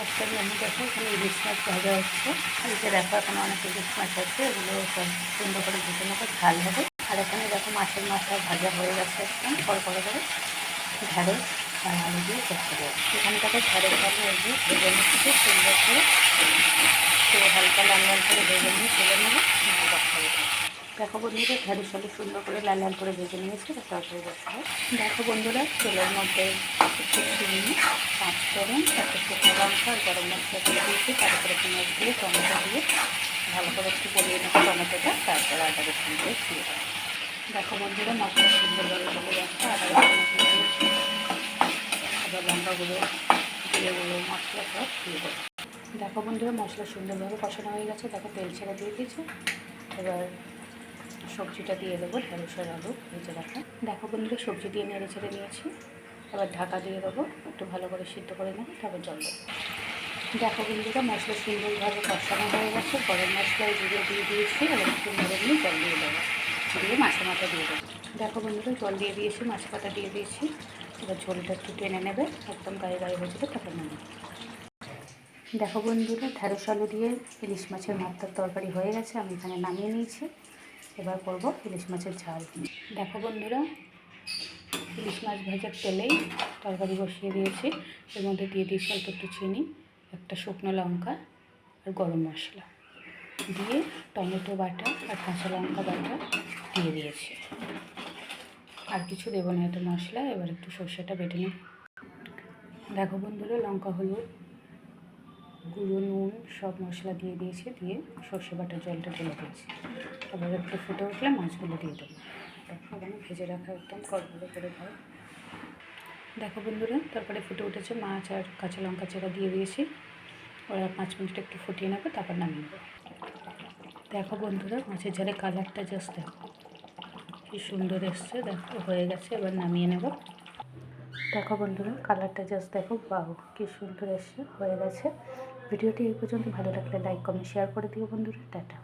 আজকে আমি দেখো এখানে ইলিশ মাছ ভাজা হচ্ছে। এই যে দেখো এখানে অনেক ইলিশ মাছ আছে, এগুলো সব সুন্দর করে ভেজে নেবো, ঝাল হবে। আর এখানে দেখো মাছের মাথা ভাজা হয়ে গেছে, একদম কড়কড়ে করে ঢ্যাঁড়স আর আলু দিয়ে করতে দেবো। এখানে দেখো ঢ্যাঁড়স আলু এই যে ভেজে নিচ্ছে সুন্দর করে, তো হালকা লাল লাল করে ভেজে নিয়ে তুলে নেবো, বসাবো। দেখো বন্ধুরা ঢ্যাঁড়স আলু সুন্দর করে লাল লাল করে ভেজে নিয়েছি, তরকারি বসাবো। দেখো বন্ধুরা তেলের মধ্যে একটু চিনি, 5 ফোড়ন, একটা শুকনো লঙ্কা আর গরম মশলা দিয়ে দিয়েছি, তারপরে পেঁয়াজ দিয়ে টমেটো দিয়ে ভালো করে একটু গলিয়ে নেবো টমেটোটা, তারপরে আদা রসুন দিয়ে দিয়ে দেবো। দেখো বন্ধুরা মশলা সুন্দরভাবে গলে যাচ্ছে, আদা রসুন দিয়ে দিয়েছি, আবার লঙ্কাগুলো জিরে গুঁড়ো মশলা সব দিয়ে দেবো। দেখো বন্ধুরা মশলা সুন্দরভাবে কষানো হয়ে গেছে, দেখো তেল ছেড়ে দিয়ে দিয়েছি। এবার সবজিটা দিয়ে দেবো, ঢ্যাঁড়সের আলু ভেজে রাখা। দেখো বন্ধুরা সবজি দিয়ে নেড়ে ছেড়ে নিয়েছি, এবার ঢাকা দিয়ে দেবো, একটু ভালো করে সিদ্ধ করে নেবো, তারপর জল দেবো। দেখো বন্ধুরা মশলা সুন্দরভাবে কষানো হয়ে গেছে, গরম মশলায় জিরে দিয়ে দিয়েছি, এবার একটু নেড়ে নিয়ে জল দিয়ে দেবো, দিয়ে মাছের মাথা দিয়ে দেবো। দেখো বন্ধুরা জল দিয়ে দিয়েছি, মাছ কাটা দিয়ে দিয়েছি, এবার ঝোলটা একটু টেনে নেবে, একদম গায়ে গায়ে হয়ে যাবে, তারপর নেবে। দেখো বন্ধুরা ঢ্যাঁড়স আলু দিয়ে ইলিশ মাছের মাথার তরকারি হয়ে গেছে, আমি এখানে নামিয়ে নিয়েছি। এবার করবো ইলিশ মাছের ঝাল। দেখো বন্ধুরা ইলিশ মাছ ভাজার তেলেই তরকারি বসিয়ে দিয়েছি, এর মধ্যে দিয়ে দিয়েছি অল্প একটু চিনি, একটা শুকনো লঙ্কা আর গরম মশলা দিয়ে টমেটো বাটা আর কাঁচা লঙ্কা বাটা দিয়ে দিয়েছি, আর কিছু দেবো না এত মশলা। এবার একটু সর্ষেটা বেটে নিই। দেখো বন্ধুরা লঙ্কা হলুদ গুঁড়ো নুন সব মশলা দিয়ে দিয়েছি, দিয়ে সর্ষে বাটার জলটা ঢেলে দিয়েছি। এবার একটু ফুটে উঠলে মাছগুলো দিয়ে দেবো, ওখানে ভেজে রাখা একদম কড়কড়ে করে ভাই। দেখো বন্ধুরা তারপরে ফুটে উঠেছে, মাছ আর কাঁচা লঙ্কা চেরা দিয়ে দিয়েছি, ওরা 5 মিনিট একটু ফুটিয়ে নেবো, তারপর নামিয়ে নেবো। দেখো বন্ধুরা মাছের ঝালে কালারটা জাস্ট দেখো কি সুন্দর এসছে, দেখো হয়ে গেছে, এবার নামিয়ে নেব। দেখো বন্ধুরা কালারটা জাস্ট দেখো, বাহ কি সুন্দর এসছে, হয়ে গেছে। ভিডিওটি এই পর্যন্ত ভালো লাগলে লাইক কমেন্ট শেয়ার করে দিও বন্ধুরা, টাটা।